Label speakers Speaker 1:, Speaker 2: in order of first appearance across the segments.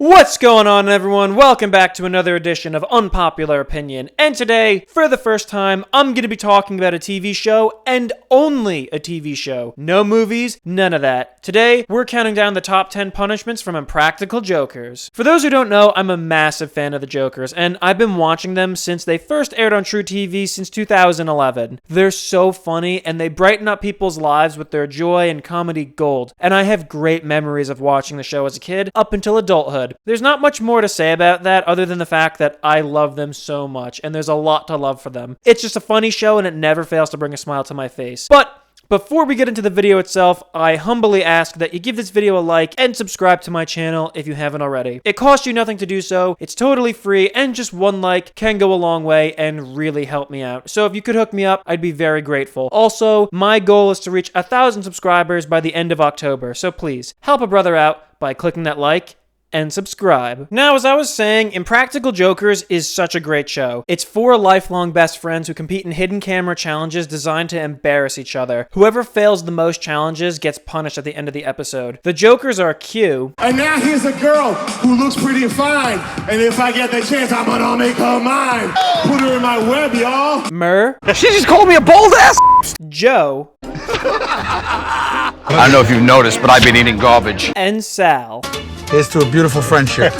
Speaker 1: What's going on, everyone? Welcome back to another edition of Unpopular Opinion. And today, for the first time, I'm going to be talking about a TV show and only a TV show. No movies, none of that. Today, we're counting down the top 10 punishments from Impractical Jokers. For those who don't know, I'm a massive fan of the Jokers, and I've been watching them since they first aired on True TV since 2011. They're so funny, and they brighten up people's lives with their joy and comedy gold. And I have great memories of watching the show as a kid, up until adulthood. There's not much more to say about that other than the fact that I love them so much, and there's a lot to love for them. It's just a funny show, and it never fails to bring a smile to my face. But before we get into the video itself, I humbly ask that you give this video a like and subscribe to my channel if you haven't already. It costs you nothing to do so, it's totally free, and just one like can go a long way and really help me out. So if you could hook me up, I'd be very grateful. Also, my goal is to reach 1,000 subscribers by the end of October, so please help a brother out by clicking that like and subscribe. Now, as I was saying, Impractical Jokers is such a great show. It's 4 lifelong best friends who compete in hidden camera challenges designed to embarrass each other. Whoever fails the most challenges gets punished at the end of the episode. The Jokers are Q.
Speaker 2: And now here's a girl who looks pretty fine, and if I get the chance, I'm gonna make her mine. Put her in my web, y'all.
Speaker 1: Mur.
Speaker 3: She just called me a bold ass.
Speaker 1: Joe.
Speaker 3: I don't know if you've noticed, but I've been eating garbage.
Speaker 1: And Sal.
Speaker 4: Here's to a beautiful friendship.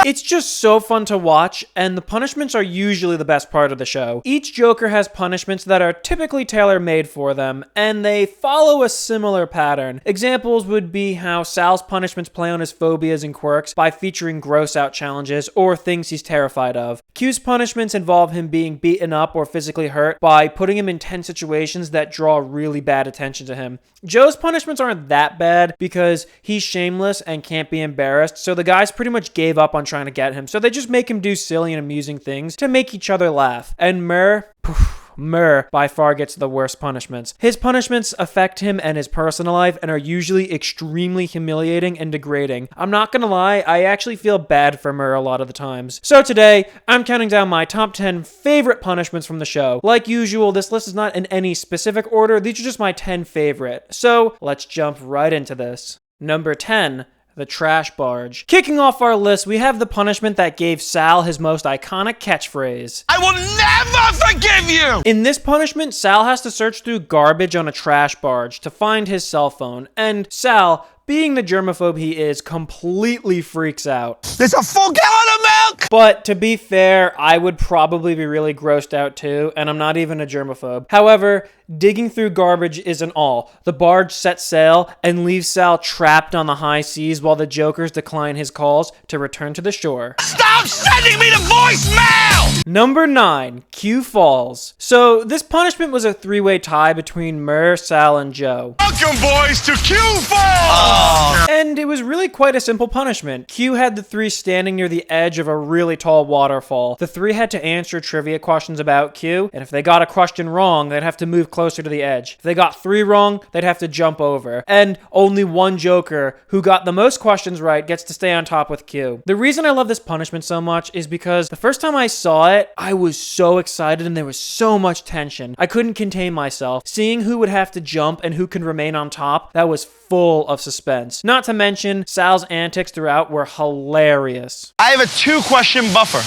Speaker 1: It's just so fun to watch, and the punishments are usually the best part of the show. Each Joker has punishments that are typically tailor-made for them, and they follow a similar pattern. Examples would be how Sal's punishments play on his phobias and quirks by featuring gross-out challenges or things he's terrified of. Q's punishments involve him being beaten up or physically hurt by putting him in tense situations that draw really bad attention to him. Joe's punishments aren't that bad because he's shameless and can't be embarrassed, so the guys pretty much gave up on trying to get him, so they just make him do silly and amusing things to make each other laugh. And Mur by far gets the worst punishments. His punishments affect him and his personal life and are usually extremely humiliating and degrading. I'm not gonna lie, I actually feel bad for Mur a lot of the times. So today, I'm counting down my top 10 favorite punishments from the show. Like usual, this list is not in any specific order, these are just my 10 favorite. So let's jump right into this. Number 10. The trash barge. Kicking off our list, we have the punishment that gave Sal his most iconic catchphrase.
Speaker 3: I will never forgive you!
Speaker 1: In this punishment, Sal has to search through garbage on a trash barge to find his cell phone, and Sal, being the germaphobe he is, completely freaks out.
Speaker 3: There's a full gallon of milk!
Speaker 1: But to be fair, I would probably be really grossed out too, and I'm not even a germaphobe. However, digging through garbage isn't all. The barge sets sail and leaves Sal trapped on the high seas while the Jokers decline his calls to return to the shore.
Speaker 3: Stop sending me the voicemail!
Speaker 1: Number 9, Q falls. So this punishment was a 3-way tie between Mur, Sal, and Joe.
Speaker 3: Welcome, boys, to Q Fall!
Speaker 1: And it was really quite a simple punishment. Q had the 3 standing near the edge of a really tall waterfall. The 3 had to answer trivia questions about Q, and if they got a question wrong, they'd have to move closer to the edge. If they got 3 wrong, they'd have to jump over. And only one Joker, who got the most questions right, gets to stay on top with Q. The reason I love this punishment so much is because the first time I saw it, I was so excited and there was so much tension. I couldn't contain myself. Seeing who would have to jump and who can remain on top, that was full of suspense. Not to mention, Sal's antics throughout were hilarious.
Speaker 3: I have a 2-question buffer.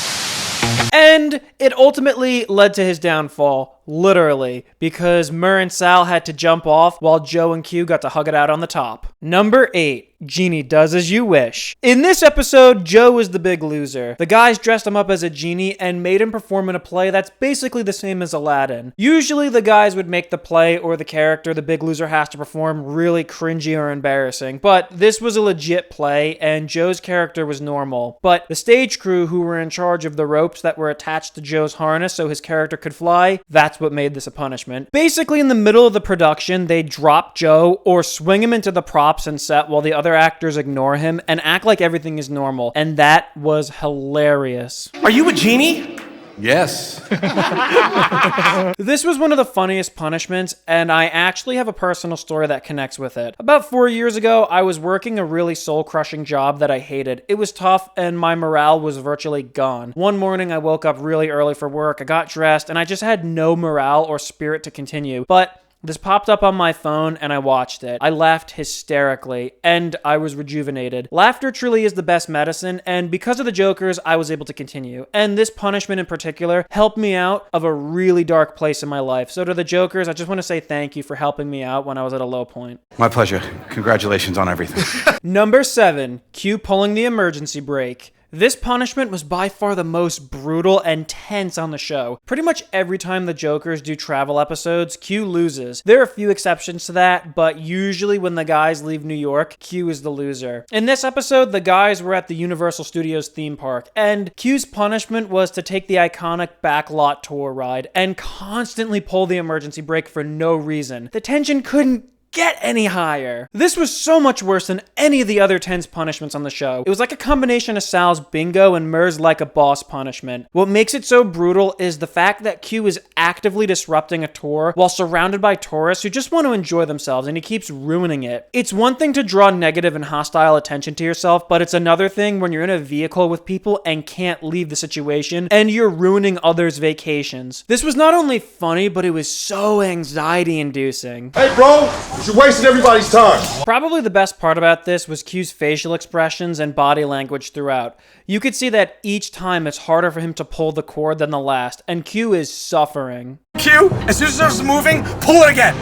Speaker 1: And it ultimately led to his downfall, literally, because Mur and Sal had to jump off while Joe and Q got to hug it out on the top. Number 8. Genie does as you wish. In this episode, Joe was the big loser. The guys dressed him up as a genie and made him perform in a play that's basically the same as Aladdin. Usually the guys would make the play or the character the big loser has to perform really cringy or embarrassing, but this was a legit play and Joe's character was normal. But the stage crew who were in charge of the ropes that were attached to Joe's harness so his character could fly, that's what made this a punishment. Basically, in the middle of the production, they drop Joe or swing him into the props and set while the other actors ignore him and act like everything is normal, and that was hilarious.
Speaker 2: Are you a genie?
Speaker 4: Yes.
Speaker 1: This was one of the funniest punishments, and I actually have a personal story that connects with it. About 4 years ago, I was working a really soul-crushing job that I hated. It was tough, and my morale was virtually gone. One morning, I woke up really early for work, I got dressed, and I just had no morale or spirit to continue. But This popped up on my phone and I watched it. I laughed hysterically and I was rejuvenated. Laughter truly is the best medicine, and because of the Jokers, I was able to continue. And this punishment in particular helped me out of a really dark place in my life. So to the Jokers, I just want to say thank you for helping me out when I was at a low point.
Speaker 3: My pleasure. Congratulations on everything.
Speaker 1: Number 7, Q pulling the emergency brake. This punishment was by far the most brutal and tense on the show. Pretty much every time the Jokers do travel episodes, Q loses. There are a few exceptions to that, but usually when the guys leave New York, Q is the loser. In this episode, the guys were at the Universal Studios theme park, and Q's punishment was to take the iconic Backlot tour ride and constantly pull the emergency brake for no reason. The tension couldn't get any higher. This was so much worse than any of the other tense punishments on the show. It was like a combination of Sal's bingo and Murr's like a boss punishment. What makes it so brutal is the fact that Q is actively disrupting a tour while surrounded by tourists who just want to enjoy themselves, and he keeps ruining it. It's one thing to draw negative and hostile attention to yourself, but it's another thing when you're in a vehicle with people and can't leave the situation and you're ruining others' vacations. This was not only funny, but it was so anxiety-inducing.
Speaker 2: Hey, bro, you're wasting everybody's time.
Speaker 1: Probably the best part about this was Q's facial expressions and body language throughout. You could see that each time it's harder for him to pull the cord than the last, and Q is suffering.
Speaker 5: Q, as soon as it's moving, pull it again.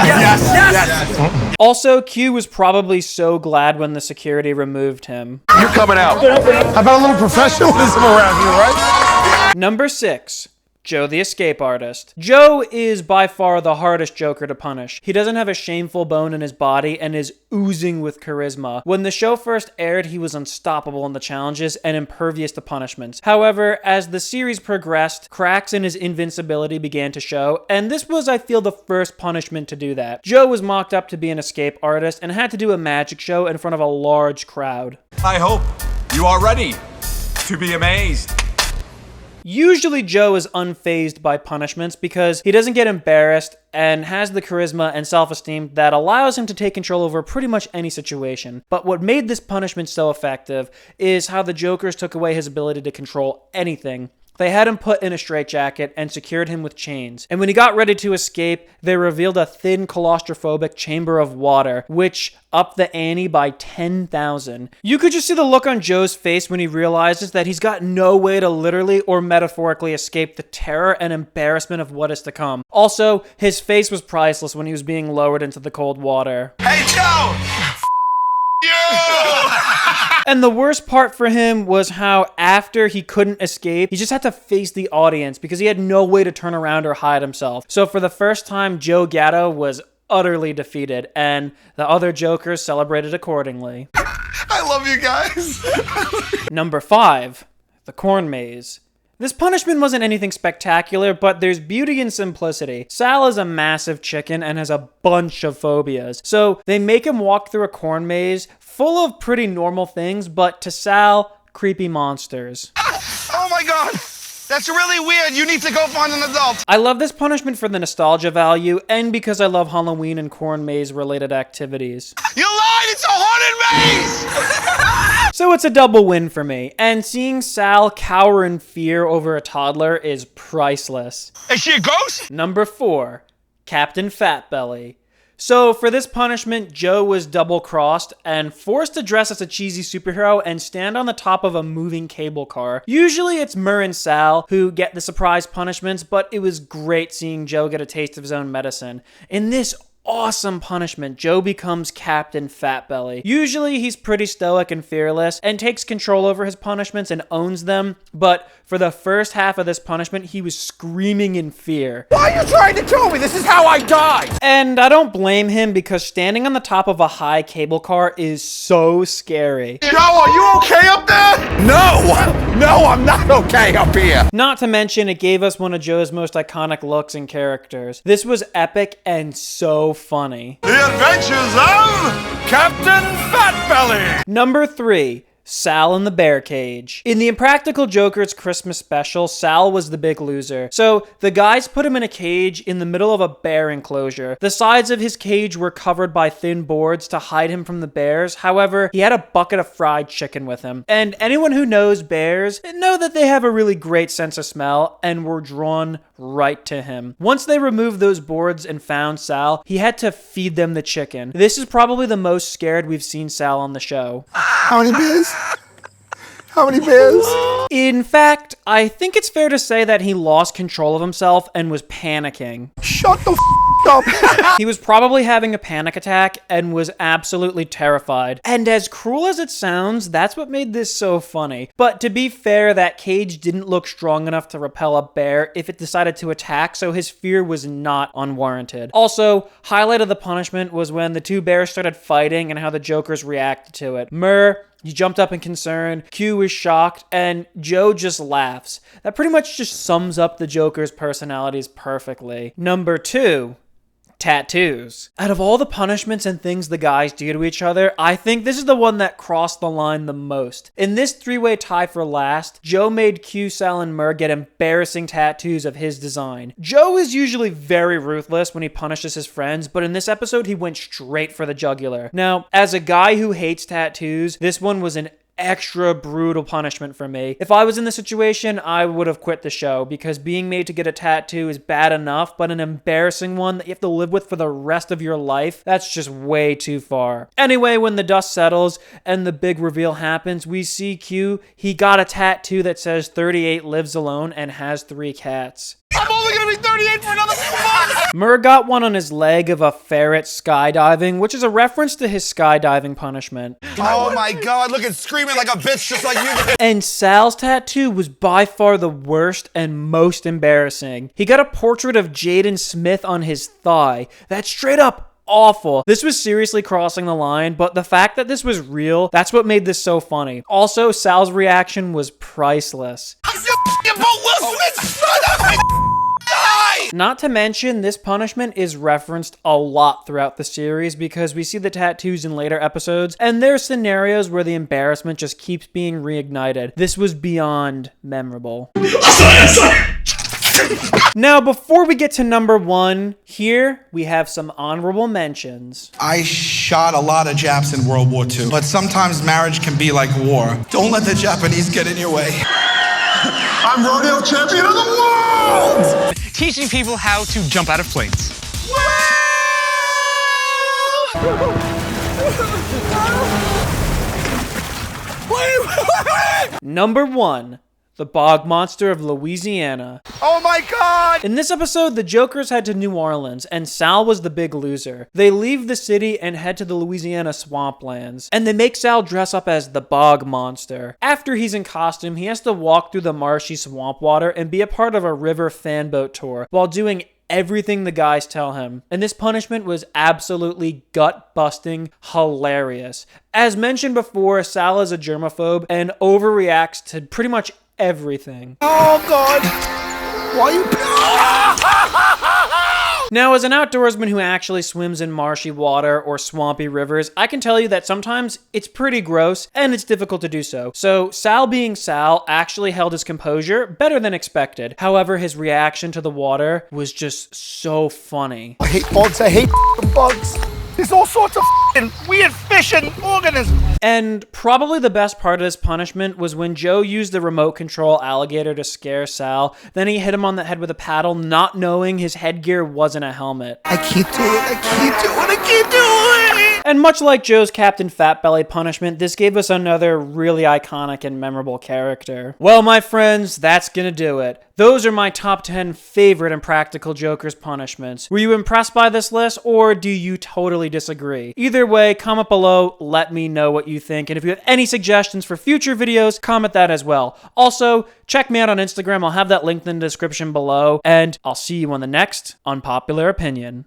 Speaker 5: Yes.
Speaker 1: Also, Q was probably so glad when the security removed him.
Speaker 3: You're coming out.
Speaker 2: How about a little professionalism around here, right?
Speaker 1: Number 6. Joe the Escape Artist. Joe is by far the hardest Joker to punish. He doesn't have a shameful bone in his body and is oozing with charisma. When the show first aired, he was unstoppable in the challenges and impervious to punishments. However, as the series progressed, cracks in his invincibility began to show, and this was, I feel, the first punishment to do that. Joe was mocked up to be an escape artist and had to do a magic show in front of a large crowd.
Speaker 5: I hope you are ready to be amazed.
Speaker 1: Usually Joe is unfazed by punishments because he doesn't get embarrassed and has the charisma and self-esteem that allows him to take control over pretty much any situation. But what made this punishment so effective is how the Jokers took away his ability to control anything. They had him put in a straitjacket and secured him with chains. And when he got ready to escape, they revealed a thin, claustrophobic chamber of water, which upped the ante by 10,000. You could just see the look on Joe's face when he realizes that he's got no way to literally or metaphorically escape the terror and embarrassment of what is to come. Also, his face was priceless when he was being lowered into the cold water.
Speaker 5: Hey, Joe!
Speaker 1: And the worst part for him was how after he couldn't escape, he just had to face the audience because he had no way to turn around or hide himself. So for the first time, Joe Gatto was utterly defeated, and the other Jokers celebrated accordingly.
Speaker 5: I love you guys.
Speaker 1: Number 5, the corn maze. This punishment wasn't anything spectacular, but there's beauty in simplicity. Sal is a massive chicken and has a bunch of phobias. So they make him walk through a corn maze full of pretty normal things, but to Sal, creepy monsters.
Speaker 5: Oh my God. That's really weird. You need to go find an adult.
Speaker 1: I love this punishment for the nostalgia value and because I love Halloween and corn maze related activities.
Speaker 5: You lied. It's a haunted maze.
Speaker 1: So it's a double win for me, and seeing Sal cower in fear over a toddler is priceless.
Speaker 5: Is she a ghost?
Speaker 1: Number 4, Captain Fatbelly. So for this punishment, Joe was double-crossed and forced to dress as a cheesy superhero and stand on the top of a moving cable car. Usually it's Murr and Sal who get the surprise punishments, but it was great seeing Joe get a taste of his own medicine. In this awesome punishment, Joe becomes Captain Fatbelly. Usually he's pretty stoic and fearless and takes control over his punishments and owns them, but for the first half of this punishment, he was screaming in fear.
Speaker 5: Why are you trying to kill me? This is how I die.
Speaker 1: And I don't blame him because standing on the top of a high cable car is so scary.
Speaker 5: Joe, are you okay up there? No, I'm not okay up here.
Speaker 1: Not to mention, it gave us one of Joe's most iconic looks and characters. This was epic and so funny.
Speaker 5: The Adventures of Captain Fatbelly.
Speaker 1: Number 3, Sal in the bear cage. In the Impractical Jokers Christmas special, Sal was the big loser. So the guys put him in a cage in the middle of a bear enclosure. The sides of his cage were covered by thin boards to hide him from the bears. However, he had a bucket of fried chicken with him. And anyone who knows bears know that they have a really great sense of smell and were drawn right to him. Once they removed those boards and found Sal, he had to feed them the chicken. This is probably the most scared we've seen Sal on the show.
Speaker 5: How many bears? How many bears?
Speaker 1: In fact, I think it's fair to say that he lost control of himself and was panicking.
Speaker 5: Shut the up.
Speaker 1: He was probably having a panic attack and was absolutely terrified. And as cruel as it sounds, that's what made this so funny. But to be fair, that cage didn't look strong enough to repel a bear if it decided to attack, so his fear was not unwarranted. Also, highlight of the punishment was when the two bears started fighting and how the Jokers reacted to it. He jumped up in concern, Q is shocked, and Joe just laughs. That pretty much just sums up the Joker's personalities perfectly. Number 2. Tattoos. Out of all the punishments and things the guys do to each other, I think this is the one that crossed the line the most. In this three-way tie for last, Joe made Q, Sal, and Murr get embarrassing tattoos of his design. Joe is usually very ruthless when he punishes his friends, but in this episode, he went straight for the jugular. Now, as a guy who hates tattoos, this one was an extra brutal punishment for me. If I was in the situation, I would have quit the show because being made to get a tattoo is bad enough, but an embarrassing one that you have to live with for the rest of your life, that's just way too far. Anyway, when the dust settles and the big reveal happens, we see Q. He got a tattoo that says 38 lives alone and has 3 cats.
Speaker 5: I'm only gonna be 38 for another few months!
Speaker 1: Murr got one on his leg of a ferret skydiving, which is a reference to his skydiving punishment.
Speaker 5: Oh my god, look, it's screaming like a bitch just like you.
Speaker 1: And Sal's tattoo was by far the worst and most embarrassing. He got a portrait of Jaden Smith on his thigh. That's straight up awful. This was seriously crossing the line, but the fact that this was real, that's what made this so funny. Also, Sal's reaction was priceless.
Speaker 5: I feel about Will Smith, son of a
Speaker 1: Not to mention, this punishment is referenced a lot throughout the series because we see the tattoos in later episodes, and there's scenarios where the embarrassment just keeps being reignited. This was beyond memorable. Now, before we get to number 1, here we have some honorable mentions.
Speaker 4: I shot a lot of Japs in World War II, but sometimes marriage can be like war. Don't let the Japanese get in your way.
Speaker 2: I'm rodeo champion of the world!
Speaker 6: Teaching people how to jump out of planes.
Speaker 1: Number 1. The Bog Monster of Louisiana.
Speaker 5: Oh my god!
Speaker 1: In this episode, the Jokers head to New Orleans, and Sal was the big loser. They leave the city and head to the Louisiana swamplands, and they make Sal dress up as the Bog Monster. After he's in costume, he has to walk through the marshy swamp water and be a part of a river fanboat tour while doing everything the guys tell him. And this punishment was absolutely gut-busting hilarious. As mentioned before, Sal is a germaphobe and overreacts to pretty much everything.
Speaker 5: Oh god! Why you...
Speaker 1: Now, as an outdoorsman who actually swims in marshy water or swampy rivers, I can tell you that sometimes it's pretty gross and it's difficult to do so. So Sal being Sal actually held his composure better than expected. However, his reaction to the water was just so funny.
Speaker 5: I hate bugs, I hate bugs. There's all sorts of weird fish and organisms.
Speaker 1: And probably the best part of this punishment was when Joe used the remote control alligator to scare Sal. Then he hit him on the head with a paddle, not knowing his headgear wasn't a helmet.
Speaker 5: I keep doing it, I keep doing it.
Speaker 1: And much like Joe's Captain Fatbelly punishment, this gave us another really iconic and memorable character. Well, my friends, that's gonna do it. Those are my top 10 favorite Impractical Jokers punishments. Were you impressed by this list, or do you totally disagree? Either way, comment below, let me know what you think, and if you have any suggestions for future videos, comment that as well. Also, check me out on Instagram, I'll have that linked in the description below, and I'll see you on the next Unpopular Opinion.